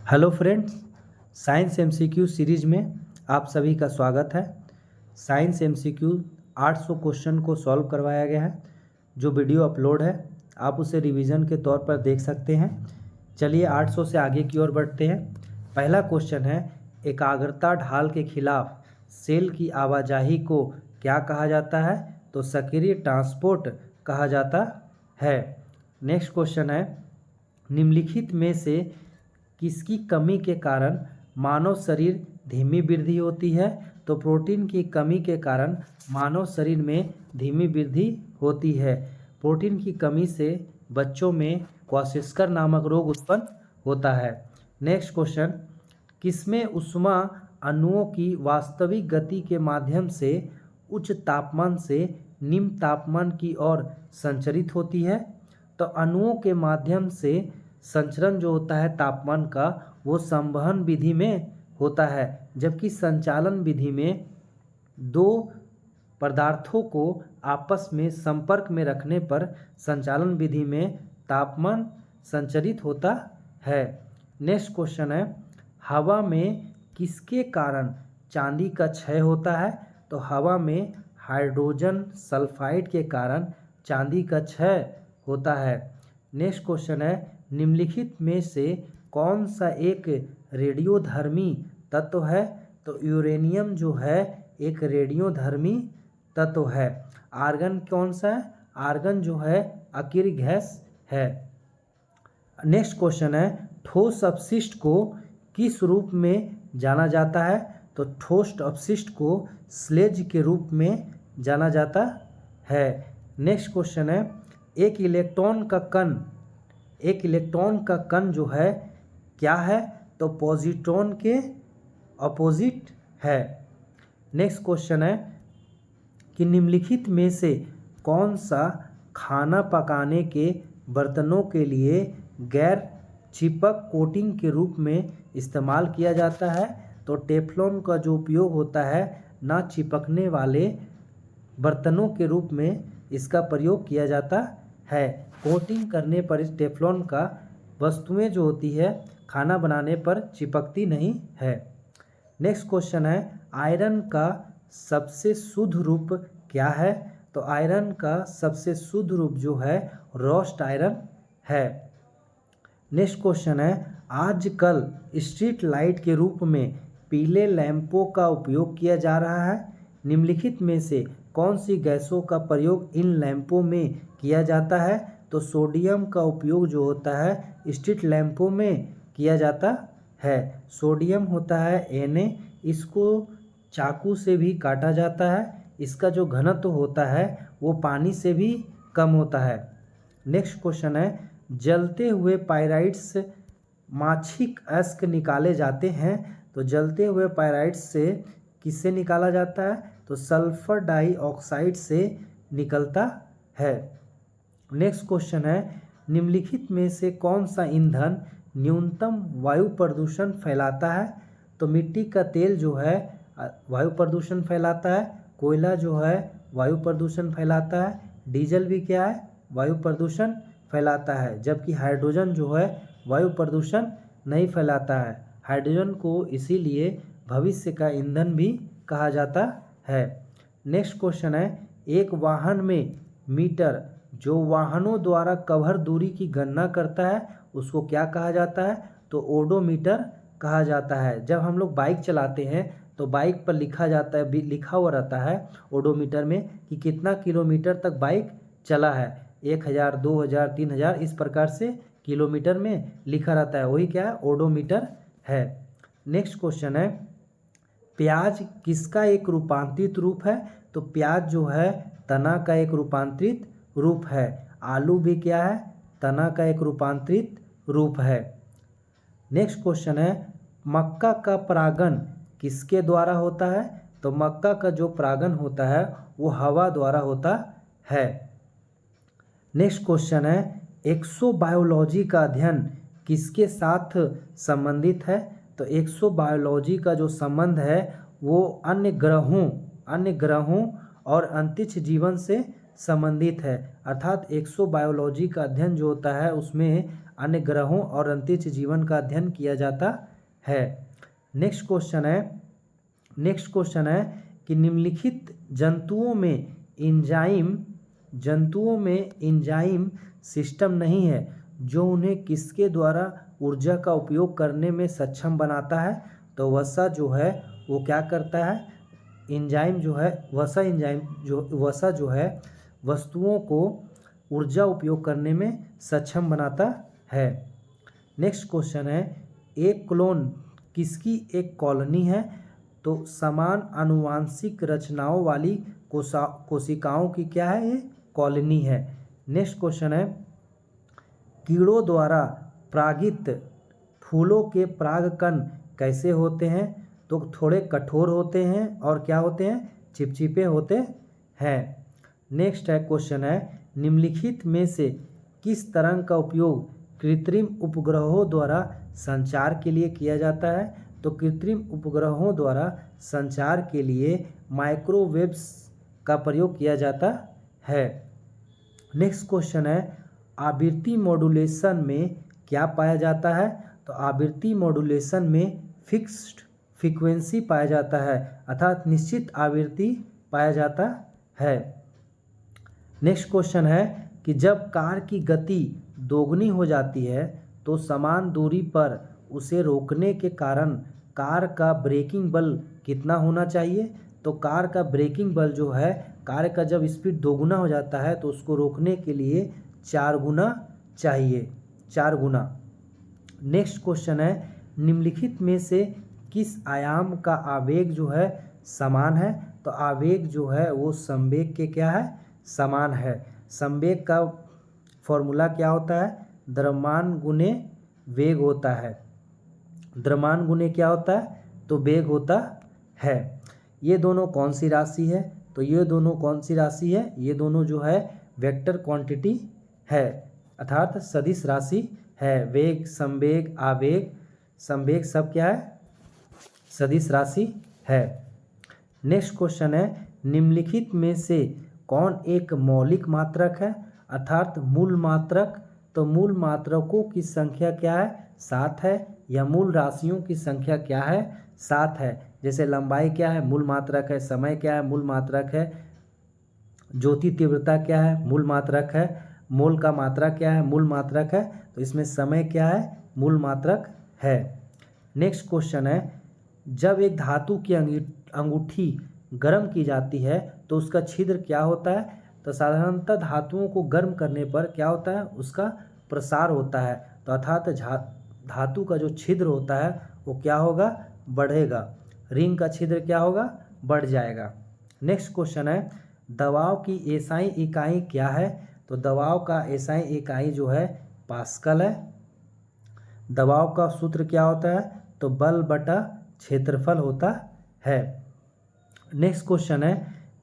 Hello friends, science MCQ series में आप सभी का स्वागत है। साइंस एमसीक्यू 800 क्वेश्चन को सॉल्व करवाया गया है। जो वीडियो अपलोड है आप उसे रिवीजन के तौर पर देख सकते हैं। चलिए 800 से आगे की ओर बढ़ते हैं। पहला क्वेश्चन है, एकाग्रता ढाल के खिलाफ सेल की आवाजाही को क्या कहा जाता है? तो सक्रिय ट्रांसपोर्ट कहा जाता है। नेक्स्ट क्वेश्चन है, निम्नलिखित में से किसकी कमी के कारण मानव शरीर धीमी वृद्धि होती है? तो प्रोटीन की कमी के कारण मानव शरीर में धीमी वृद्धि होती है। प्रोटीन की कमी से बच्चों में क्वाशिस्कर नामक रोग उत्पन्न होता है। नेक्स्ट क्वेश्चन, किसमें ऊष्मा अणुओं की वास्तविक गति के माध्यम से उच्च तापमान से निम्न तापमान की ओर संचरित होती है? तो अणुओं के माध्यम से संचरण जो होता है तापमान का, वो संवहन विधि में होता है, जबकि संचालन विधि में दो पदार्थों को आपस में संपर्क में रखने पर संचालन विधि में तापमान संचरित होता है। नेक्स्ट क्वेश्चन है, हवा में किसके कारण चांदी का क्षय होता है? तो हवा में हाइड्रोजन सल्फाइड के कारण चांदी का क्षय होता है। नेक्स्ट क्वेश्चन है, निम्नलिखित में से कौन सा एक रेडियोधर्मी तत्व है? तो यूरेनियम जो है एक रेडियोधर्मी तत्व है। आर्गन कौन सा है? आर्गन जो है अकिर गैस है। नेक्स्ट क्वेश्चन है, ठोस अपशिष्ट को किस रूप में जाना जाता है? तो ठोस अपशिष्ट को स्लेज के रूप में जाना जाता है। नेक्स्ट क्वेश्चन है, एक इलेक्ट्रॉन का कण जो है क्या है? तो पॉजिट्रॉन के अपोजिट है। नेक्स्ट क्वेश्चन है कि निम्नलिखित में से कौन सा खाना पकाने के बर्तनों के लिए गैर चिपक कोटिंग के रूप में इस्तेमाल किया जाता है? तो टेफ्लॉन का जो उपयोग होता है ना चिपकने वाले बर्तनों के रूप में इसका प्रयोग किया जाता है। कोटिंग करने पर इस टेफ्लॉन का वस्तुएं जो होती है खाना बनाने पर चिपकती नहीं है। नेक्स्ट क्वेश्चन है, आयरन का सबसे शुद्ध रूप क्या है? तो आयरन का सबसे शुद्ध रूप जो है रोस्ट आयरन है। नेक्स्ट क्वेश्चन है, आजकल स्ट्रीट लाइट के रूप में पीले लैंपों का उपयोग किया जा रहा है। निम्नलिखित में से कौन सी गैसों का प्रयोग इन लैंपों में किया जाता है? तो सोडियम का उपयोग जो होता है स्ट्रीट लैंपों में किया जाता है। सोडियम होता है Na, इसको चाकू से भी काटा जाता है। इसका जो घनत्व होता है वो पानी से भी कम होता है। नेक्स्ट क्वेश्चन है, जलते हुए पाइराइट्स माछिक अयस्क निकाले जाते हैं। तो जलते हुए पाइराइट्स से किससे निकाला जाता है? तो सल्फर डाइऑक्साइड से निकलता है। नेक्स्ट क्वेश्चन है, निम्नलिखित में से कौन सा ईंधन न्यूनतम वायु प्रदूषण फैलाता है? तो मिट्टी का तेल जो है वायु प्रदूषण फैलाता है। कोयला जो है वायु प्रदूषण फैलाता है। डीजल भी क्या है? वायु प्रदूषण फैलाता है। जबकि हाइड्रोजन जो है वायु प्रदूषण नहीं फैलाता है। हाइड्रोजन को इसीलिए भविष्य का ईंधन भी कहा जाता है। नेक्स्ट क्वेश्चन है, एक वाहन में मीटर जो वाहनों द्वारा कवर दूरी की गणना करता है उसको क्या कहा जाता है? तो ओडोमीटर कहा जाता है। जब हम लोग बाइक चलाते हैं तो बाइक पर लिखा जाता है, लिखा हुआ रहता है ओडोमीटर में कि कितना किलोमीटर तक बाइक चला है। 1000, 2000, 3000 इस प्रकार से किलोमीटर में लिखा रहता है, वही क्या है? ओडोमीटर है। नेक्स्ट क्वेश्चन है, प्याज किसका एक रूपांतरित रूप है? तो प्याज जो है तना का एक रूपांतरित रूप है। आलू भी क्या है? तना का एक रूपांतरित रूप है। नेक्स्ट क्वेश्चन है, मक्का का परागण किसके द्वारा होता है? तो मक्का का जो परागण होता है वो हवा द्वारा होता है। नेक्स्ट क्वेश्चन है, एक्सोबायोलॉजी का अध्ययन किसके साथ संबंधित है? तो एक्सोबायोलॉजी का जो संबंध है वो अन्य ग्रहों और अंतरिक्ष जीवन से संबंधित है। अर्थात एक्सोबायोलॉजी का अध्ययन जो होता है उसमें अन्य ग्रहों और अंतरिक्ष जीवन का अध्ययन किया जाता है। नेक्स्ट क्वेश्चन है कि निम्नलिखित जंतुओं में एंजाइम सिस्टम नहीं है जो उन्हें किसके द्वारा ऊर्जा का उपयोग करने में सक्षम बनाता है। तो वसा जो है वो क्या करता है, एंजाइम जो है वसा जो है वस्तुओं को ऊर्जा उपयोग करने में सक्षम बनाता है। नेक्स्ट क्वेश्चन है, एक क्लोन किसकी एक कॉलोनी है। तो समान आनुवांशिक रचनाओं वाली कोशिकाओं की क्या है, ये कॉलोनी है। नेक्स्ट क्वेश्चन है, कीड़ों द्वारा परागित फूलों के परागकण कैसे होते हैं। तो थोड़े कठोर होते हैं और क्या होते हैं, चिपचिपे होते हैं। नेक्स्ट है क्वेश्चन है, निम्नलिखित में से किस तरंग का उपयोग कृत्रिम उपग्रहों द्वारा संचार के लिए किया जाता है। तो कृत्रिम उपग्रहों द्वारा संचार के लिए माइक्रोवेव्स का प्रयोग किया जाता है। नेक्स्ट क्वेश्चन है, आवृत्ति मॉड्यूलेशन में क्या पाया जाता है। तो आवृत्ति मॉड्यूलेशन में फिक्स्ड फ्रीक्वेंसी पाया जाता है, अर्थात निश्चित आवृत्ति पाया जाता है। नेक्स्ट क्वेश्चन है कि जब कार की गति दोगुनी हो जाती है तो समान दूरी पर उसे रोकने के कारण कार का ब्रेकिंग बल कितना होना चाहिए। तो कार का ब्रेकिंग बल जो है, कार का जब स्पीड दोगुना हो जाता है तो उसको रोकने के लिए 4 गुना चाहिए, 4 गुना। नेक्स्ट क्वेश्चन है, निम्नलिखित में से किस आयाम का आवेग जो है समान है। तो आवेग जो है वो संवेग के क्या है, समान है। संवेग का फॉर्मूला क्या होता है, द्रव्यमान गुने वेग होता है। द्रव्यमान गुने क्या होता है, तो वेग होता है। ये दोनों कौन सी राशि है। तो ये दोनों कौन सी राशि है, ये दोनों जो है वेक्टर क्वांटिटी है, अर्थात सदिश राशि है। वेग, संवेग, आवेग, संवेग सब क्या है, सदिश राशि है। नेक्स्ट क्वेश्चन है, निम्नलिखित में से कौन एक मौलिक मात्रक है, अर्थात मूल मात्रक। तो मूल मात्रकों की संख्या क्या है, 7 है। या मूल राशियों की संख्या क्या है, 7 है। जैसे लंबाई क्या है, मूल मात्रक है। समय क्या है, मूल मात्रक है। ज्योति तीव्रता क्या है, मूल मात्रक है। मोल का मात्रा क्या है, मूल मात्रक है। तो इसमें समय क्या है, मूल मात्रक है। नेक्स्ट क्वेश्चन है, जब एक धातु की अंगूठी गर्म की जाती है तो उसका छिद्र क्या होता है। तो साधारणतः धातुओं को गर्म करने पर क्या होता है, उसका प्रसार होता है। तो अर्थात धातु का जो छिद्र होता है वो क्या होगा, बढ़ेगा। रिंग का छिद्र क्या होगा, बढ़ जाएगा। नेक्स्ट क्वेश्चन है, दबाव की एसआई इकाई क्या है। तो दबाव का एसआई इकाई जो है पास्कल है। दबाव का सूत्र क्या होता है, तो बल बटा क्षेत्रफल होता है। नेक्स्ट क्वेश्चन है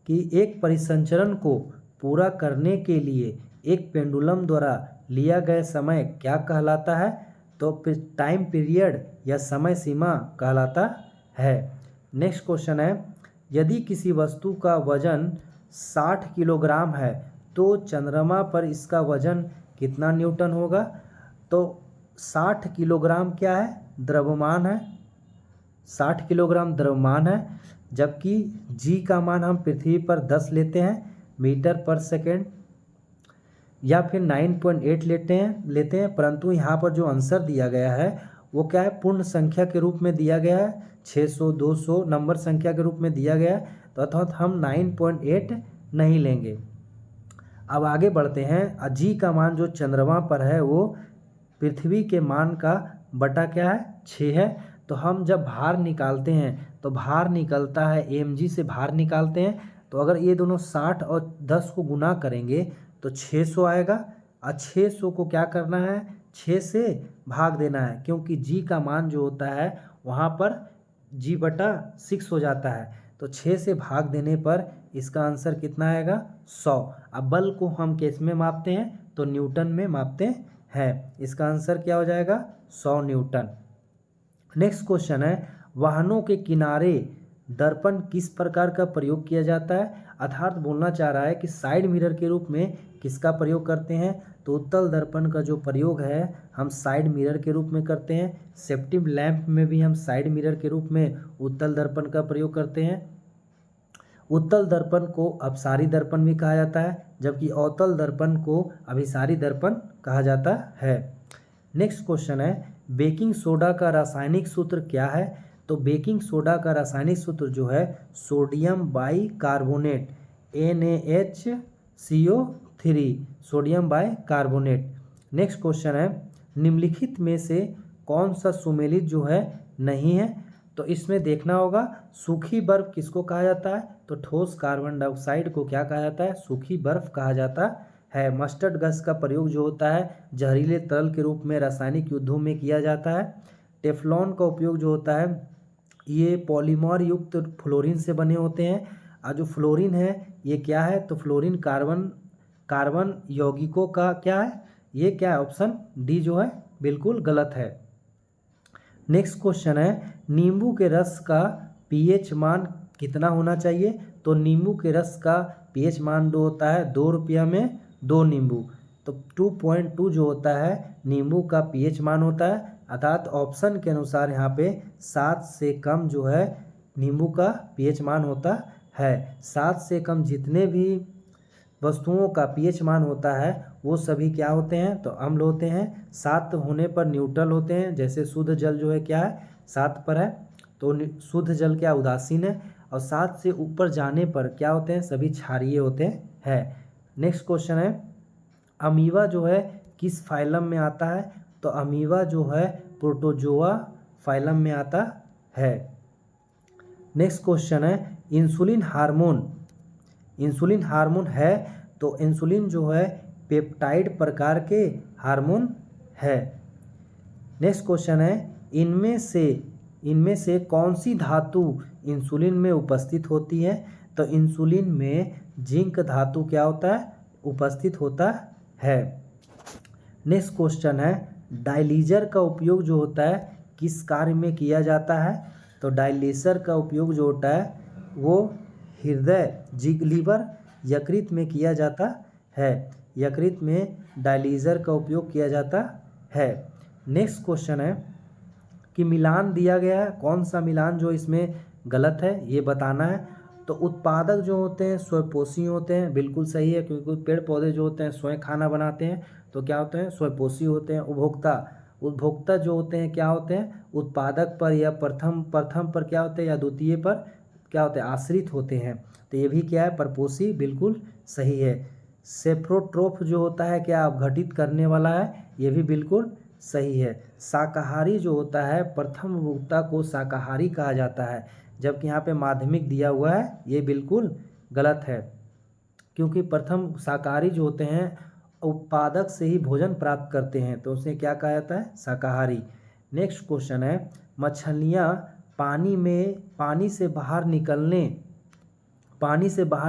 कि एक परिसंचरण को पूरा करने के लिए एक पेंडुलम द्वारा लिया गया समय क्या कहलाता है। तो टाइम पीरियड या समय सीमा कहलाता है। नेक्स्ट क्वेश्चन है, यदि किसी वस्तु का वजन 60 किलोग्राम है तो चंद्रमा पर इसका वजन कितना न्यूटन होगा। तो 60 किलोग्राम क्या है, द्रव्यमान है। 60 किलोग्राम द्रव्यमान है, जबकि जी का मान हम पृथ्वी पर 10 लेते हैं मीटर पर सेकेंड, या फिर 9.8 लेते हैं। परंतु यहाँ पर जो आंसर दिया गया है वो क्या है, पूर्ण संख्या के रूप में दिया गया है। 600, 200 नंबर संख्या के रूप में दिया गया है, तो अर्थात हम 9.8 नहीं लेंगे। अब आगे बढ़ते हैं। जी का मान जो चंद्रमा पर है वो पृथ्वी के मान का बटा क्या है, 6 है। तो हम जब भार निकालते हैं तो भार निकलता है mg से भार निकालते हैं। तो अगर ये दोनों 60 और 10 को गुना करेंगे तो 600 आएगा। और 600 को क्या करना है, 6 से भाग देना है, क्योंकि जी का मान जो होता है वहाँ पर g बटा 6 हो जाता है। तो 6 से भाग देने पर इसका आंसर कितना आएगा, 100। अब बल को हम किस में मापते हैं, तो न्यूटन में मापते हैं। इसका आंसर क्या हो जाएगा, 100 न्यूटन। नेक्स्ट क्वेश्चन है, वाहनों के किनारे दर्पण किस प्रकार का प्रयोग किया जाता है, अर्थात बोलना चाह रहा है कि साइड मिरर के रूप में किसका प्रयोग करते हैं, तो उत्तल दर्पण का जो प्रयोग है हम साइड मिरर के रूप में करते हैं। सेफ्टी लैंप में भी हम साइड मिरर के रूप में उत्तल दर्पण का प्रयोग करते हैं। उत्तल दर्पण को अपसारी दर्पण भी कहा जाता है, जबकि अवतल दर्पण को अभिसारी दर्पण कहा जाता है। नेक्स्ट क्वेश्चन है, बेकिंग सोडा का रासायनिक सूत्र क्या है, तो बेकिंग सोडा का रासायनिक सूत्र जो है sodium bicarbonate NaHCO3, sodium bicarbonate. Next question है, निम्नलिखित में से कौन सा सुमेलित जो है नहीं है, तो इसमें देखना होगा सूखी बर्फ किसको कहा जाता है, तो ठोस कार्बन डाइऑक्साइड को क्या कहा जाता है, सूखी बर्फ कहा जाता है। मस्टर्ड गैस का प्रयोग जो होता है जहरीले तरल के रूप में रासायनिक युद्धों में किया जाता है। टेफ्लॉन का उपयोग जो होता है ये पॉलीमर युक्त फ्लोरीन से बने होते हैं, और जो फ्लोरीन है ये क्या है, तो फ्लोरीन कार्बन यौगिकों का क्या है, ये क्या है, ऑप्शन डी जो है बिल्कुल गलत है। नेक्स्ट क्वेश्चन है, नींबू के रस का पीएच मान कितना होना चाहिए, तो नींबू के रस का पीएच मान जो होता है 2 रुपया में 2 नींबू, तो 2.2 जो होता है नींबू का पीएच मान होता है, अर्थात ऑप्शन के अनुसार यहाँ पे 7 से कम जो है नींबू का पीएच मान होता है। 7 से कम जितने भी वस्तुओं का पीएच मान होता है वो सभी क्या होते हैं, तो अम्ल होते हैं। 7 होने पर न्यूट्रल होते हैं, जैसे शुद्ध जल जो है क्या है 7 पर है, तो शुद्ध जल क्या उदासीन है, और 7 से ऊपर जाने पर क्या होते हैं, सभी क्षारीय होते हैं। नेक्स्ट क्वेश्चन है, अमीबा जो है किस फाइलम में आता है, तो अमीबा जो है प्रोटोजोआ फाइलम में आता है। नेक्स्ट क्वेश्चन है, इंसुलिन हार्मोन है, तो इंसुलिन जो है पेप्टाइड प्रकार के हार्मोन है। नेक्स्ट क्वेश्चन है, इनमें से कौन सी धातु इंसुलिन में उपस्थित होती है, तो इंसुलिन में जिंक धातु क्या होता है, उपस्थित होता है। नेक्स्ट क्वेश्चन है, डायलीजर का उपयोग जो होता है किस कार्य में किया जाता है, तो डायलिसर का उपयोग जो होता है वो हृदय लीवर यकृत में किया जाता है। यकृत में डायलीजर का उपयोग किया जाता है। नेक्स्ट क्वेश्चन है कि मिलान दिया गया है, कौन सा मिलान जो इसमें गलत है ये बताना है, तो उत्पादक जो होते हैं स्वयंपोषी होते हैं, बिल्कुल सही है, क्योंकि पेड़ पौधे जो होते हैं स्वयं खाना बनाते हैं, तो क्या होते हैं स्वयंपोषी होते हैं। उपभोक्ता जो होते हैं क्या होते हैं, उत्पादक पर या प्रथम पर क्या होते हैं, या द्वितीय पर क्या होते हैं, आश्रित होते हैं, तो ये भी क्या है परपोषी, बिल्कुल सही है। सेप्रोट्रोफ जो होता है क्या अपघटित करने वाला है, ये भी बिल्कुल सही है। शाकाहारी जो होता है प्रथम उपभोक्ता को शाकाहारी कहा जाता है, जबकि यहाँ पे माध्यमिक दिया हुआ है ये बिल्कुल गलत है, क्योंकि प्रथम शाकाहारी जो होते हैं उत्पादक से ही भोजन प्राप्त करते हैं, तो उसे क्या कहा जाता है, शाकाहारी। नेक्स्ट क्वेश्चन है, मछलियाँ पानी से बाहर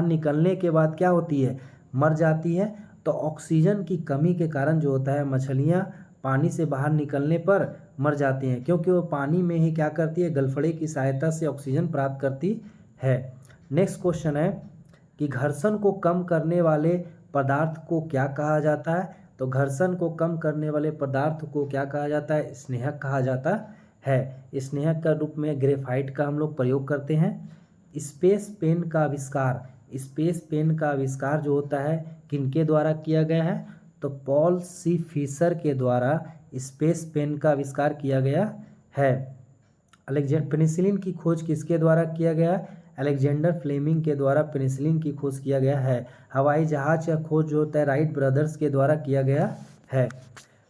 निकलने के बाद क्या होती है, मर जाती है, तो ऑक्सीजन की कमी के कारण जो होता है मछलियाँ पानी से बाहर निकलने पर मर जाती हैं, क्योंकि वो पानी में ही क्या करती है, गलफड़े की सहायता से ऑक्सीजन प्राप्त करती है। नेक्स्ट क्वेश्चन है कि घर्षण को कम करने वाले पदार्थ को क्या कहा जाता है, तो घर्षण को कम करने वाले पदार्थ को क्या कहा जाता है, स्नेहक कहा जाता है। स्नेहक का रूप में ग्रेफाइट का हम लोग प्रयोग करते हैं। स्पेस पेन का आविष्कार जो होता है किनके द्वारा किया गया है, तो पॉल सी फिशर के द्वारा स्पेस पेन का आविष्कार किया गया है। पेनिसिलिन की खोज किसके द्वारा किया गया, अलेक्जेंडर फ्लेमिंग के द्वारा पेनिसिलिन की खोज किया गया है। हवाई जहाज का खोज जो होता है राइट ब्रदर्स के द्वारा किया गया है।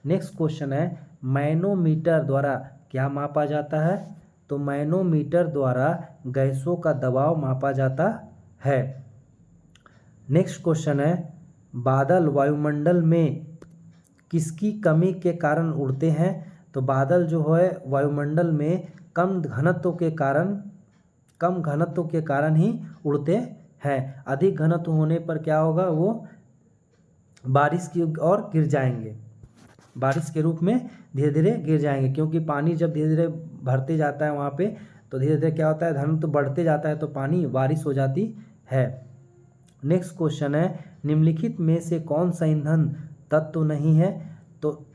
नेक्स्ट क्वेश्चन है, मैनोमीटर द्वारा क्या मापा जाता है, तो मैनोमीटर द्वारा गैसों का दबाव मापा जाता है। नेक्स्ट क्वेश्चन है, बादल वायुमंडल में किसकी कमी के कारण उड़ते हैं, तो बादल जो है वायुमंडल में कम घनत्व के कारण ही उड़ते हैं। अधिक घनत्व होने पर क्या होगा, वो बारिश की ओर गिर जाएंगे, बारिश के रूप में धीरे धीरे गिर जाएंगे, क्योंकि पानी जब धीरे धीरे भरते जाता है वहाँ पे तो धीरे धीरे क्या होता है, धर्म तो बढ़ते जाता है तो पानी बारिश हो जाती है। नेक्स्ट क्वेश्चन है, निम्नलिखित में से कौन सा ईंधन तत्व नहीं है? तो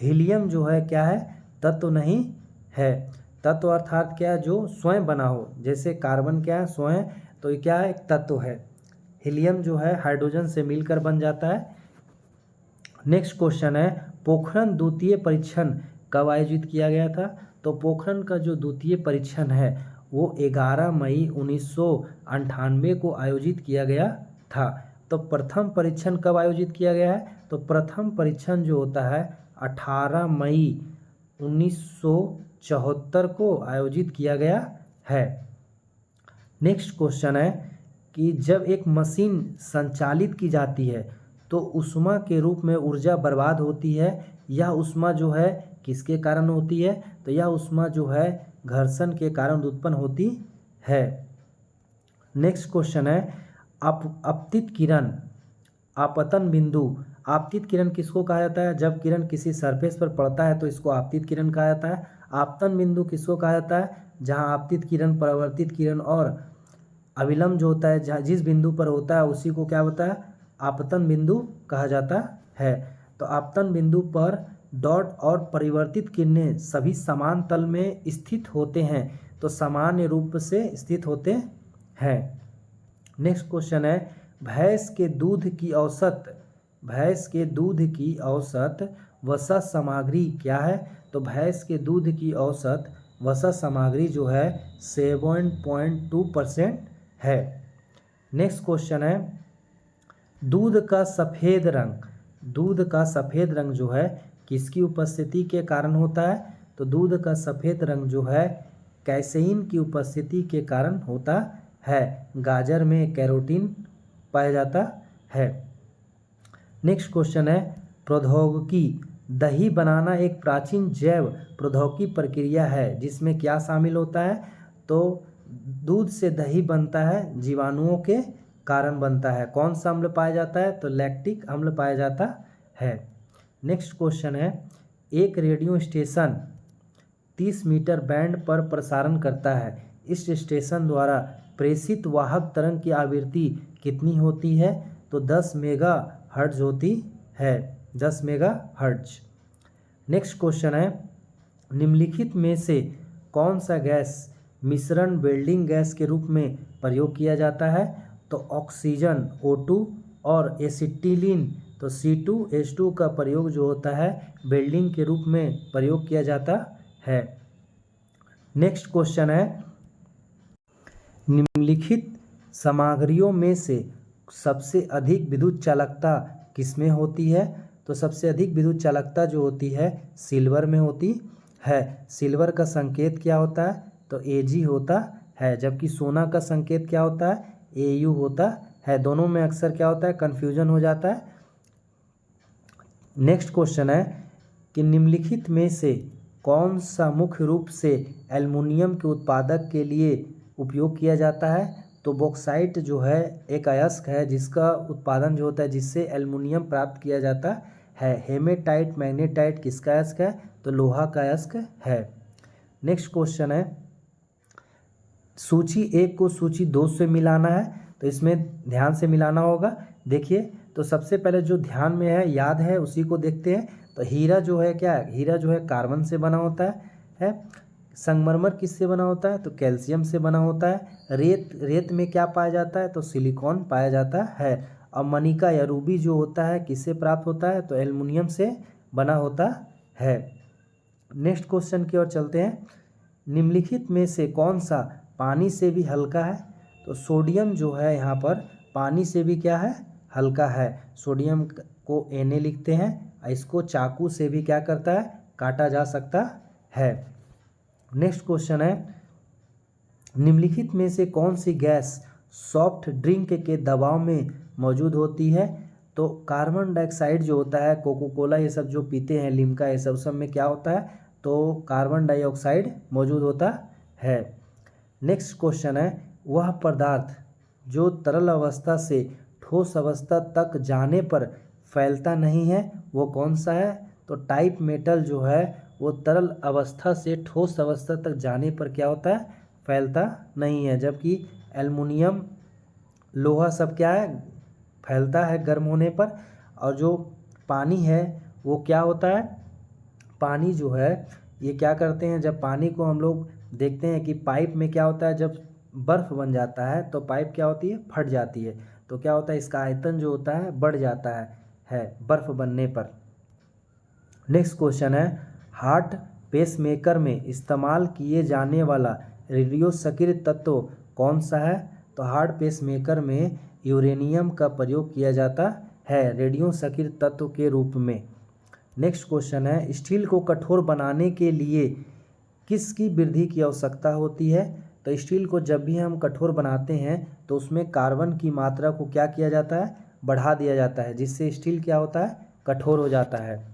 हीलियम जो है क्या है, तत्व नहीं है। तत्व अर्थात क्या है, जो स्वयं बना हो, जैसे कार्बन क्या है स्वयं, तो ये क्या है, एक तत्व है। हीलियम जो है हाइड्रोजन से मिलकर बन जाता है। नेक्स्ट क्वेश्चन है, पोखरण द्वितीय परीक्षण कब आयोजित किया गया था? तो पोखरण का जो द्वितीय परीक्षण है वो 11 मई 1998 को आयोजित किया गया था। तो प्रथम परीक्षण कब आयोजित किया गया है? तो प्रथम परीक्षण जो होता है 18 मई 1974 को आयोजित किया गया है। नेक्स्ट क्वेश्चन है कि जब एक मशीन संचालित की जाती है तो ऊष्मा के रूप में ऊर्जा बर्बाद होती है। यह ऊष्मा जो है किसके कारण होती है? तो यह ऊष्मा जो है घर्षण के कारण उत्पन्न होती है। नेक्स्ट क्वेश्चन है, आपतित किरण आपतन बिंदु। आपतित किरण किसको कहा जाता है? जब किरण किसी सरफेस पर पड़ता है तो इसको आपतित किरण कहा जाता है। आपतन बिंदु किसको कहा जाता है? जहां आपतित किरण, परावर्तित किरण और अविलंब जो होता है, जहाँ जिस बिंदु पर होता है उसी को क्या होता है, आपतन बिंदु कहा जाता है। तो आपतन बिंदु पर डॉट और परिवर्तित किरणें सभी समान तल में स्थित होते हैं, तो सामान्य रूप से स्थित होते हैं। नेक्स्ट क्वेश्चन है, भैंस के दूध की औसत वसा सामग्री क्या है? तो भैंस के दूध की औसत वसा सामग्री जो है 7.2% है। नेक्स्ट क्वेश्चन है, दूध का सफ़ेद रंग जो है किसकी उपस्थिति के कारण होता है? तो दूध का सफ़ेद रंग जो है कैसेइन की उपस्थिति के कारण होता है। गाजर में कैरोटीन पाया जाता है। नेक्स्ट क्वेश्चन है, प्रौद्योगिकी। दही बनाना एक प्राचीन जैव प्रौद्योगिकी प्रक्रिया है जिसमें क्या शामिल होता है? तो दूध से दही बनता है, जीवाणुओं के कारण बनता है। कौन सा अम्ल पाया जाता है? तो लैक्टिक अम्ल पाया जाता है। नेक्स्ट क्वेश्चन है, एक रेडियो स्टेशन 30 मीटर बैंड पर प्रसारण करता है। इस स्टेशन द्वारा प्रेषित वाहक तरंग की आवृत्ति कितनी होती है? तो 10 मेगा हर्ट्ज होती है, 10 मेगा हर्ट्ज। नेक्स्ट क्वेश्चन है, निम्नलिखित में से कौन सा गैस मिश्रण वेल्डिंग गैस के रूप में प्रयोग किया जाता है? तो ऑक्सीजन O2 और एसिटिलीन तो C2H2 का प्रयोग जो होता है वेल्डिंग के रूप में प्रयोग किया जाता है। नेक्स्ट क्वेश्चन है, निम्नलिखित सामग्रियों में से सबसे अधिक विद्युत चालकता किसमें होती है? तो सबसे अधिक विद्युत चालकता जो होती है सिल्वर में होती है। सिल्वर का संकेत क्या होता है? तो Ag होता है, जबकि सोना का संकेत क्या होता है? Au होता है। दोनों में अक्सर क्या होता है, कन्फ्यूजन हो जाता है। नेक्स्ट क्वेश्चन है कि निम्नलिखित में से कौन सा मुख्य रूप से एल्युमिनियम के उत्पादक के लिए उपयोग किया जाता है? तो बॉक्साइट जो है एक अयस्क है जिसका उत्पादन जो होता है जिससे एल्युमिनियम प्राप्त किया जाता है। हेमेटाइट मैग्नेटाइट किसका अयस्क है? तो लोहा का अयस्क है। नेक्स्ट क्वेश्चन है, सूची 1 को सूची 2 से मिलाना है, तो इसमें ध्यान से मिलाना होगा। देखिए, तो सबसे पहले जो ध्यान में है, याद है, उसी को देखते हैं। तो हीरा जो है क्या है? हीरा जो है कार्बन से बना होता है। संगमरमर किससे बना होता है? तो कैल्शियम से बना होता है। रेत में क्या पाया जाता है? तो सिलिकॉन पाया जाता है। और मनिका या रूबी जो होता है किससे प्राप्त होता है? तो एल्युमिनियम से बना होता है। नेक्स्ट क्वेश्चन की ओर चलते हैं, निम्नलिखित में से कौन सा पानी से भी हल्का है? तो सोडियम जो है यहाँ पर पानी से भी क्या है? हल्का है। सोडियम को Na लिखते हैं, इसको चाकू से भी क्या करता है? काटा जा सकता है। नेक्स्ट क्वेश्चन है, निम्नलिखित में से कौन सी गैस सॉफ्ट ड्रिंक के दबाव में मौजूद होती है? तो कार्बन डाइऑक्साइड जो होता है, कोको कोला ये सब जो पीते हैं, लिम्का ये सब में क्या होता है? तो कार्बन डाइऑक्साइड मौजूद होता है। नेक्स्ट क्वेश्चन है, वह पदार्थ जो तरल अवस्था से ठोस अवस्था तक जाने पर फैलता नहीं है वो कौन सा है? तो टाइप मेटल जो है वो तरल अवस्था से ठोस अवस्था तक जाने पर क्या होता है? फैलता नहीं है, जबकि एल्युमिनियम लोहा सब क्या है, फैलता है गर्म होने पर। और जो पानी है वो क्या होता है, पानी जो है ये क्या करते हैं, जब पानी को हम लोग देखते हैं कि पाइप में क्या होता है, जब बर्फ़ बन जाता है तो पाइप क्या होती है, फट जाती है। तो क्या होता है, इसका आयतन जो होता है बढ़ जाता है बर्फ़ बनने पर। नेक्स्ट क्वेश्चन है, हार्ट पेसमेकर में इस्तेमाल किए जाने वाला रेडियो सक्रिय तत्व कौन सा है? तो हार्ट पेसमेकर में यूरेनियम का प्रयोग किया जाता है रेडियो सक्रिय तत्व के रूप में। नेक्स्ट क्वेश्चन है, स्टील को कठोर बनाने के लिए किसकी वृद्धि की आवश्यकता होती है? तो स्टील को जब भी हम कठोर बनाते हैं तो उसमें कार्बन की मात्रा को क्या किया जाता है, बढ़ा दिया जाता है, जिससे स्टील क्या होता है, कठोर हो जाता है।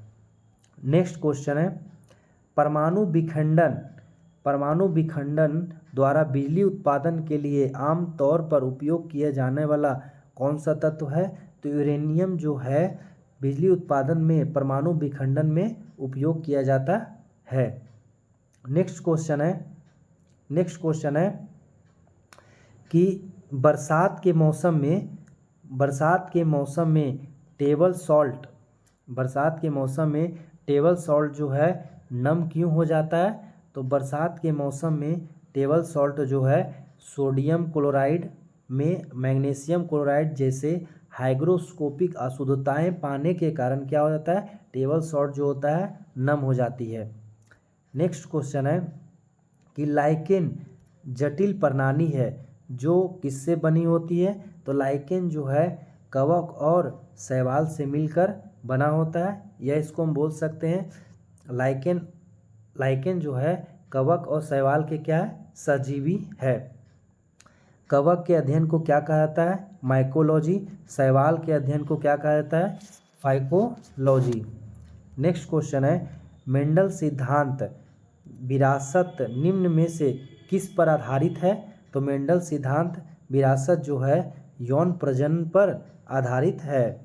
नेक्स्ट क्वेश्चन है, परमाणु विखंडन द्वारा बिजली उत्पादन के लिए आम तौर पर उपयोग किया जाने वाला कौन सा तत्व है? तो यूरेनियम जो है बिजली उत्पादन में परमाणु विखंडन में उपयोग किया जाता है। नेक्स्ट क्वेश्चन है कि बरसात के मौसम में टेबल सॉल्ट जो है नम क्यों हो जाता है? तो बरसात के मौसम में टेबल सॉल्ट जो है सोडियम क्लोराइड में मैग्नीशियम क्लोराइड जैसे हाइग्रोस्कोपिक अशुद्धताएं पाने के कारण क्या हो जाता है, टेबल सॉल्ट जो होता है नम हो जाती है। नेक्स्ट क्वेश्चन है कि लाइकेन जटिल प्रणाली है जो किससे बनी होती है? तो लाइकेन जो है कवक और शैवाल से मिलकर बना होता है, या इसको हम बोल सकते हैं लाइकेन जो है कवक और शैवाल के क्या है, सजीवी है। कवक के अध्ययन को क्या कहा जाता है, माइकोलॉजी। शैवाल के अध्ययन को क्या कहा जाता है, फाइकोलॉजी। नेक्स्ट क्वेश्चन है, मेंडल सिद्धांत विरासत निम्न में से किस पर आधारित है? तो मेंडल सिद्धांत विरासत जो है यौन प्रजनन पर आधारित है।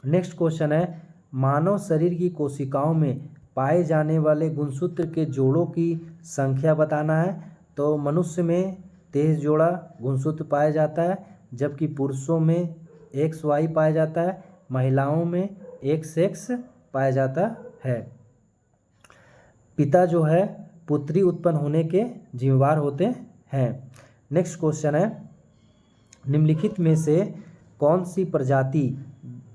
नेक्स्ट क्वेश्चन है, मानव शरीर की कोशिकाओं में पाए जाने वाले गुणसूत्र के जोड़ों की संख्या बताना है। तो मनुष्य में 23 जोड़ा गुणसूत्र पाया जाता है, जबकि पुरुषों में XY पाया जाता है, महिलाओं में XX पाया जाता है। पिता जो है पुत्री उत्पन्न होने के जिम्मेवार होते हैं। नेक्स्ट क्वेश्चन है, निम्नलिखित में से कौन सी प्रजाति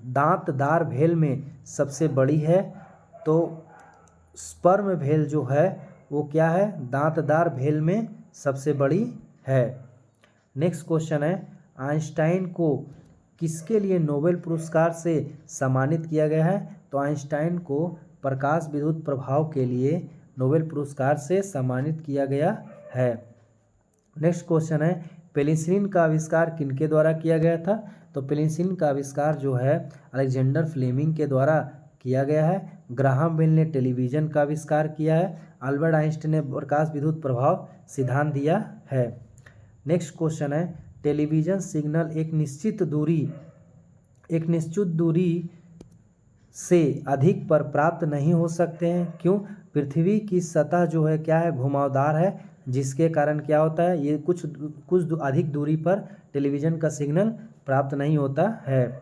दांतदार भेल में सबसे बड़ी है? तो स्पर्म भेल जो है वो क्या है, दांतदार भेल में सबसे बड़ी है। नेक्स्ट क्वेश्चन है, आइंस्टाइन को किसके लिए नोबेल पुरस्कार से सम्मानित किया गया है? तो आइंस्टाइन को प्रकाश विद्युत प्रभाव के लिए नोबेल पुरस्कार से सम्मानित किया गया है। नेक्स्ट क्वेश्चन है, पेनिसिलिन का आविष्कार किनके द्वारा किया गया था? तो पेनिसिलिन का आविष्कार जो है अलेक्जेंडर फ्लेमिंग के द्वारा किया गया है। ग्राहम बेल ने टेलीविज़न का आविष्कार किया है। अल्बर्ट आइंस्टाइन ने प्रकाश विद्युत प्रभाव सिद्धांत दिया है। नेक्स्ट क्वेश्चन है, टेलीविज़न सिग्नल एक निश्चित दूरी से अधिक पर प्राप्त नहीं हो सकते हैं, क्यों? पृथ्वी की सतह जो है क्या है, घुमावदार है, जिसके कारण क्या होता है, ये कुछ अधिक दूरी पर टेलीविज़न का सिग्नल प्राप्त नहीं होता है।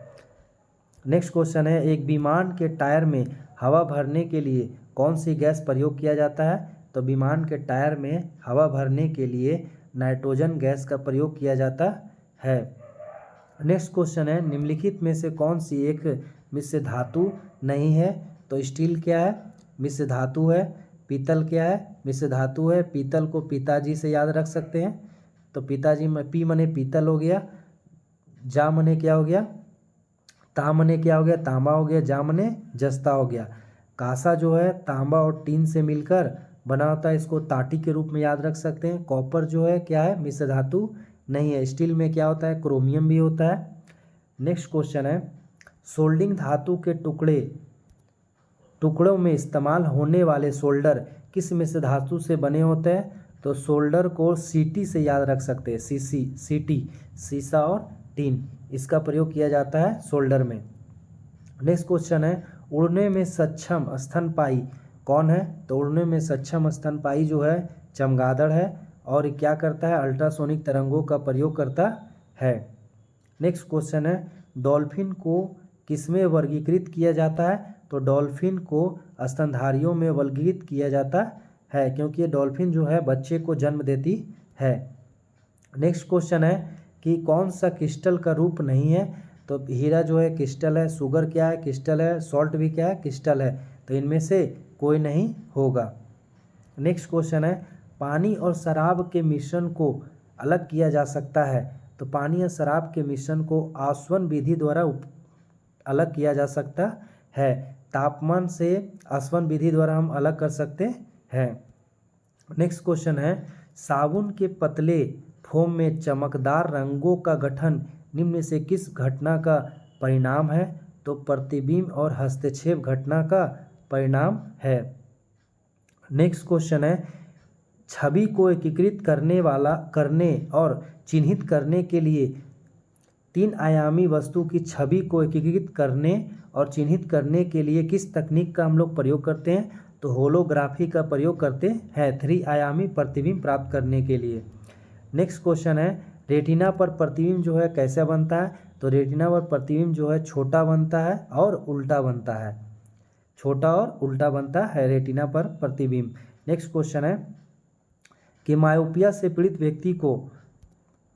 नेक्स्ट क्वेश्चन है, एक विमान के टायर में हवा भरने के लिए कौन सी गैस प्रयोग किया जाता है? तो विमान के टायर में हवा भरने के लिए नाइट्रोजन गैस का प्रयोग किया जाता है। नेक्स्ट क्वेश्चन है, निम्नलिखित में से कौन सी एक मिश्र धातु नहीं है? तो स्टील क्या है, मिश्र धातु है। पीतल क्या है, मिश्र धातु है। पीतल को पिताजी से याद रख सकते हैं, तो पिताजी में पी मने पीतल हो गया, जा मने क्या हो गया, ता मने क्या हो गया, तांबा हो गया, जा मने जस्ता हो गया। कांसा जो है तांबा और टीन से मिलकर बना होता है, इसको ताटी के रूप में याद रख सकते हैं। कॉपर जो है क्या है, मिश्र धातु नहीं है। स्टील में क्या होता है, क्रोमियम भी होता है। नेक्स्ट क्वेश्चन है, सोल्डिंग धातु के टुकड़ों में इस्तेमाल होने वाले सोल्डर किस मिश्र धातु से बने होते हैं? तो सोल्डर को सीटी से याद रख सकते हैं, सीटी, सीसा और टीन, इसका प्रयोग किया जाता है सोल्डर में। नेक्स्ट क्वेश्चन है, उड़ने में सक्षम स्तनपायी कौन है? तो उड़ने में सक्षम स्तनपायी जो है चमगादड़ है। और क्या करता है, अल्ट्रासोनिक तरंगों का प्रयोग करता है। नेक्स्ट क्वेश्चन है, डॉल्फिन को किसमें वर्गीकृत किया जाता है? तो डॉल्फिन को स्तनधारियों में वर्गीकृत किया जाता है, क्योंकि ये डॉल्फिन जो है बच्चे को जन्म देती है। नेक्स्ट क्वेश्चन है कि कौन सा क्रिस्टल का रूप नहीं है? तो हीरा जो है क्रिस्टल है, शुगर क्या है, क्रिस्टल है, सॉल्ट भी क्या है, क्रिस्टल है। तो इनमें से कोई नहीं होगा। नेक्स्ट क्वेश्चन है, पानी और शराब के मिश्रण को अलग किया जा सकता है? तो पानी और शराब के मिश्रण को आसवन विधि द्वारा अलग किया जा सकता है। तापमान से आसवन विधि द्वारा हम अलग कर सकते हैं। नेक्स्ट क्वेश्चन है, साबुन के पतले फोम में चमकदार रंगों का गठन निम्न में से किस घटना का परिणाम है? तो प्रतिबिंब और हस्तक्षेप घटना का परिणाम है। नेक्स्ट क्वेश्चन है, छवि को एकीकृत करने और चिन्हित करने के लिए 3 आयामी वस्तु की छवि को एकीकृत करने और चिन्हित करने के लिए किस तकनीक का हम लोग प्रयोग करते हैं? तो होलोग्राफी का प्रयोग करते हैं 3 आयामी प्रतिबिंब प्राप्त करने के लिए। नेक्स्ट क्वेश्चन है, रेटिना पर प्रतिबिंब जो है कैसे बनता है? तो रेटिना पर प्रतिबिंब जो है छोटा बनता है और उल्टा बनता है, छोटा और उल्टा बनता है रेटिना पर प्रतिबिंब। नेक्स्ट क्वेश्चन है कि मायोपिया से पीड़ित व्यक्ति को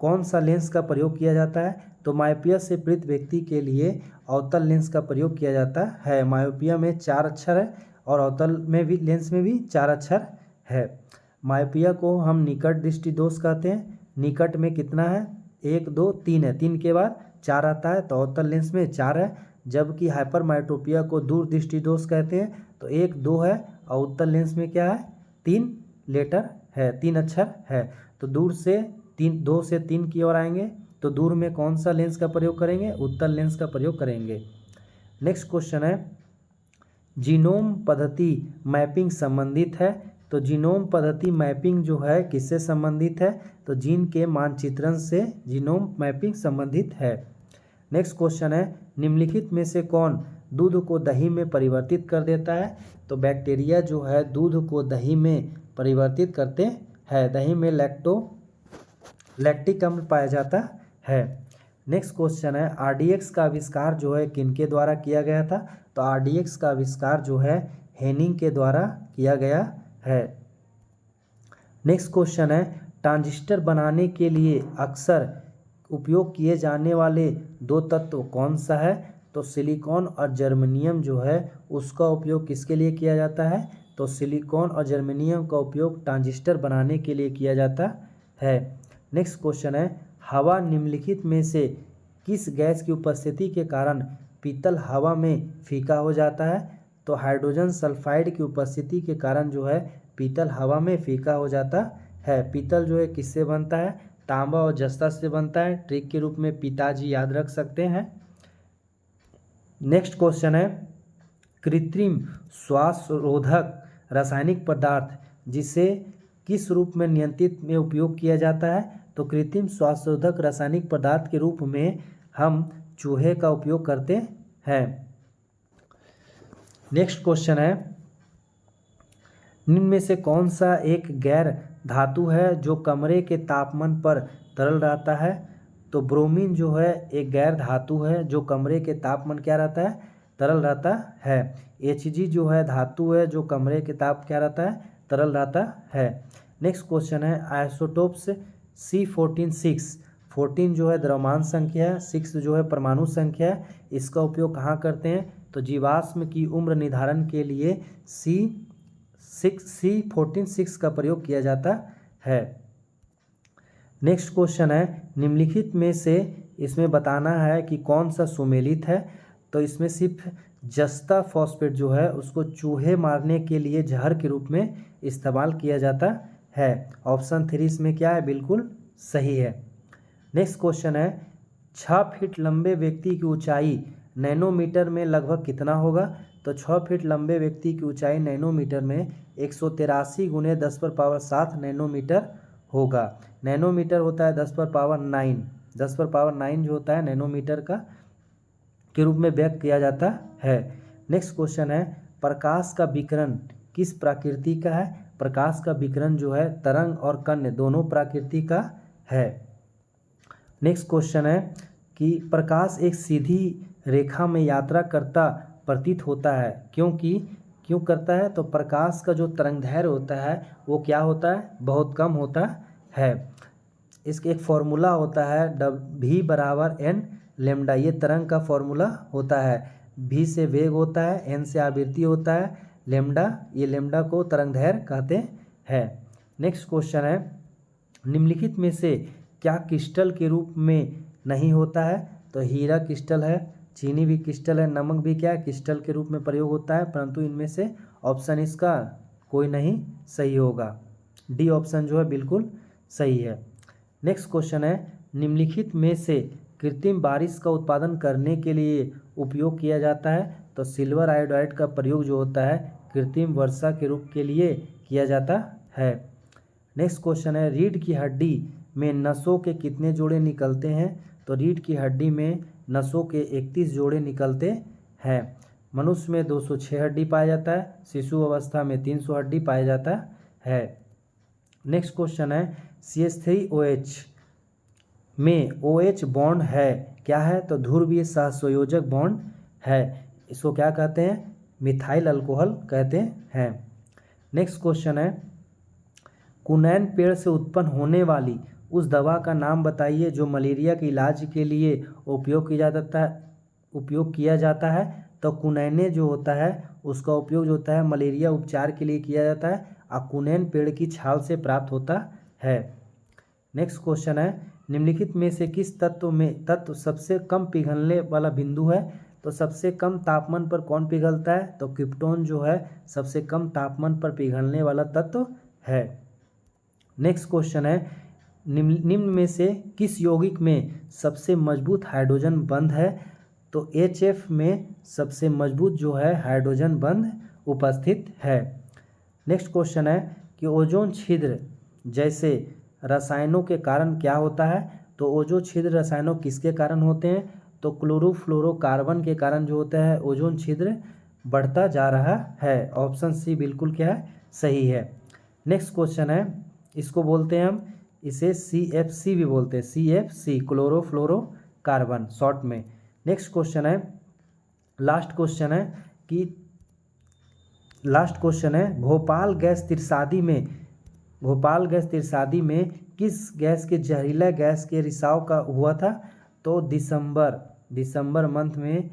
कौन सा लेंस का प्रयोग किया जाता है? तो मायोपिया से पीड़ित व्यक्ति के लिए अवतल लेंस का प्रयोग किया जाता है। मायोपिया में 4 अक्षर है और अवतल में भी लेंस में भी 4 अक्षर है। मायोपिया को हम निकट दृष्टि दोष कहते हैं। निकट में कितना है? 1 2 3 है, 3 के बाद 4 आता है, तो अवतल लेंस में 4 है। जबकि हाइपरमाइट्रोपिया को दूर दृष्टि दोष कहते हैं, तो 1 2 है और उत्तल लेंस में क्या है? 3 लेटर है, 3 अक्षर है। तो दूर से 2 से 3 की ओर आएंगे, तो दूर में कौन सा लेंस का प्रयोग करेंगे? उत्तल लेंस का प्रयोग करेंगे। नेक्स्ट क्वेश्चन है, जीनोम पद्धति मैपिंग संबंधित है? तो जीनोम पद्धति मैपिंग जो है किससे संबंधित है? तो जीन के मानचित्रण से जीनोम मैपिंग संबंधित है। नेक्स्ट क्वेश्चन है, निम्नलिखित में से कौन दूध को दही में परिवर्तित कर देता है? तो बैक्टीरिया जो है दूध को दही में परिवर्तित करते हैं। दही में लैक्टिक अम्ल पाया जाता है। नेक्स्ट क्वेश्चन है, आरडीएक्स का आविष्कार जो है किनके द्वारा किया गया था? तो आरडीएक्स का आविष्कार जो है हेनिंग के द्वारा किया गया है। नेक्स्ट क्वेश्चन है, ट्रांजिस्टर बनाने के लिए अक्सर उपयोग किए जाने वाले 2 तत्व कौन सा है? तो सिलिकॉन और जर्मेनियम जो है उसका उपयोग किसके लिए किया जाता है? तो सिलिकॉन और जर्मेनियम का उपयोग ट्रांजिस्टर बनाने के लिए किया जाता है। नेक्स्ट क्वेश्चन है, हवा निम्नलिखित में से किस गैस की उपस्थिति के कारण पीतल हवा में फीका हो जाता है? तो हाइड्रोजन सल्फाइड की उपस्थिति के कारण जो है पीतल हवा में फीका हो जाता है। पीतल जो है किससे बनता है? तांबा और जस्ता से बनता है। ट्रिक के रूप में पिताजी याद रख सकते हैं। नेक्स्ट क्वेश्चन है, कृत्रिम श्वासरोधक रासायनिक पदार्थ जिसे किस रूप में नियंत्रित में उपयोग किया जाता है? तो कृत्रिम श्वासरोधक रासायनिक पदार्थ के रूप में हम चूहे का उपयोग करते हैं। नेक्स्ट क्वेश्चन है, निम्न में से कौन सा एक गैर धातु है जो कमरे के तापमान पर तरल रहता है? तो ब्रोमीन जो है एक गैर धातु है जो कमरे के तापमान क्या रहता है? तरल रहता है। Hg जो है धातु है जो कमरे के ताप क्या रहता है? तरल रहता है। नेक्स्ट क्वेश्चन है, आइसोटोप्स C14 14 जो है द्रव्यमान संख्या है, 6 जो है परमाणु संख्या है। इसका उपयोग कहाँ करते हैं? तो जीवाश्म की उम्र निर्धारण के लिए C14 का प्रयोग किया जाता है। नेक्स्ट क्वेश्चन है, निम्नलिखित में से इसमें बताना है कि कौन सा सुमेलित है? तो इसमें सिर्फ जस्ता फॉस्फेट जो है उसको चूहे मारने के लिए जहर के रूप में इस्तेमाल किया जाता है। ऑप्शन 3 इसमें क्या है? बिल्कुल सही है। नेक्स्ट क्वेश्चन है, 6 फीट लंबे व्यक्ति की ऊंचाई नैनोमीटर में लगभग कितना होगा? तो 6 फीट लंबे व्यक्ति की ऊंचाई नैनोमीटर में 183 × 10⁻7 नैनोमीटर होगा। नैनोमीटर होता है 10⁻9, 10⁻9 जो होता है नैनोमीटर का के रूप में व्यक्त किया जाता है। नेक्स्ट क्वेश्चन है, प्रकाश का विकिरण किस प्रकृति का है? प्रकाश का विकिरण जो है तरंग और कण दोनों प्रकृति का है। नेक्स्ट क्वेश्चन है कि प्रकाश एक सीधी रेखा में यात्रा करता प्रतीत होता है, क्यों करता है? तो प्रकाश का जो तरंगदैर्घ्य होता है वो क्या होता है? बहुत कम होता है। इसके एक फॉर्मूला होता है V बराबर n लेमडा, ये तरंग का फॉर्मूला होता है। V से वेग होता है, n से आवृत्ति होता है, लेमडा, ये लेमडा को तरंगदैर्घ्य कहते हैं। नेक्स्ट क्वेश्चन है निम्नलिखित में से क्या क्रिस्टल के रूप में नहीं होता है? तो हीरा क्रिस्टल है, चीनी भी क्रिस्टल है, नमक भी क्या है? क्रिस्टल के रूप में प्रयोग होता है, परंतु इनमें से ऑप्शन इसका कोई नहीं सही होगा। डी ऑप्शन जो है बिल्कुल सही है। नेक्स्ट क्वेश्चन है निम्नलिखित में से कृत्रिम बारिश का उत्पादन करने के लिए उपयोग किया जाता है? तो सिल्वर आयोडाइड का प्रयोग जो होता है कृत्रिम वर्षा के रूप के लिए किया जाता है। नेक्स्ट क्वेश्चन है रीढ़ की हड्डी में नसों के कितने जोड़े निकलते हैं? तो रीढ़ की हड्डी में नसों के 31 जोड़े निकलते हैं। मनुष्य में 206 हड्डी पाया जाता है, शिशु अवस्था में 300 हड्डी पाया जाता है। नेक्स्ट क्वेश्चन है CH3OH में OH बॉन्ड है, क्या है? तो ध्रुवीय सहसंयोजक बॉन्ड है। इसको क्या कहते हैं? मिथाइल अल्कोहल कहते हैं। नेक्स्ट क्वेश्चन है कुनैन पेड़ से उत्पन्न होने वाली उस दवा का नाम बताइए जो मलेरिया के इलाज के लिए उपयोग किया जाता है। तो कुनैने जो होता है उसका उपयोग जो होता है मलेरिया उपचार के लिए किया जाता है और कुनैन पेड़ की छाल से प्राप्त होता है। नेक्स्ट क्वेश्चन है निम्नलिखित में से किस तत्व सबसे कम पिघलने वाला बिंदु है? तो सबसे कम तापमान पर कौन पिघलता है? तो क्रिप्टॉन जो है सबसे कम तापमान पर पिघलने वाला तत्व है। नेक्स्ट क्वेश्चन है निम्न में से किस यौगिक में सबसे मजबूत हाइड्रोजन बंध है? तो HF में सबसे मजबूत जो है हाइड्रोजन बंध उपस्थित है। नेक्स्ट क्वेश्चन है कि ओजोन छिद्र जैसे रसायनों के कारण क्या होता है? तो ओजोन छिद्र रसायनों किसके कारण होते हैं? तो क्लोरोफ्लोरोकार्बन के कारण जो होता है ओजोन छिद्र बढ़ता जा रहा है। ऑप्शन सी बिल्कुल क्या है? सही है। नेक्स्ट क्वेश्चन है इसको बोलते हैं हम इसे CFC भी बोलते हैं, CFC क्लोरोफ्लोरोकार्बन शॉर्ट में। नेक्स्ट क्वेश्चन है लास्ट क्वेश्चन है भोपाल गैस तिरसादी में किस गैस के जहरीला गैस के रिसाव का हुआ था? तो दिसंबर मंथ में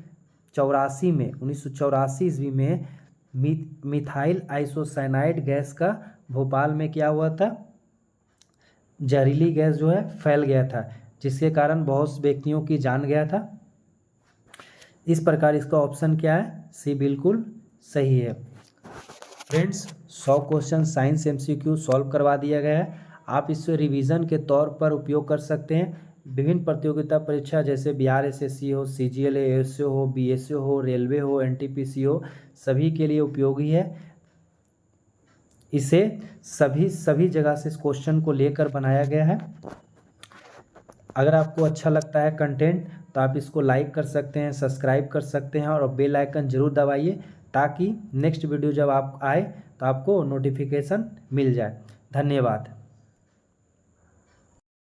1984 ईस्वी में मिथाइल आइसोसाइनाइड गैस का भोपाल में क्या हुआ था? जहरीली गैस जो है फैल गया था, जिसके कारण बहुत से व्यक्तियों की जान गया था। इस प्रकार इसका ऑप्शन क्या है? सी बिल्कुल सही है। Friends 100 question science MCQ solve करवा दिया गया है। आप इसे रिवीजन के तौर पर उपयोग कर सकते हैं। विभिन्न प्रतियोगिता परीक्षा जैसे बिहार SSC हो, CGL ASO हो, BSO हो, रेलवे हो, NTPC हो, सभी के लिए उपयोगी है। इसे सभी जगह से इस क्वेश्चन को लेकर बनाया गया है। अगर आपको अच्छा लगता है कंटेंट तो आप इसको लाइक कर सकते हैं, सब्सक्राइब कर सकते हैं और बेल आइकन जरूर दबाइए ताकि नेक्स्ट वीडियो जब आप आए तो आपको नोटिफिकेशन मिल जाए। धन्यवाद।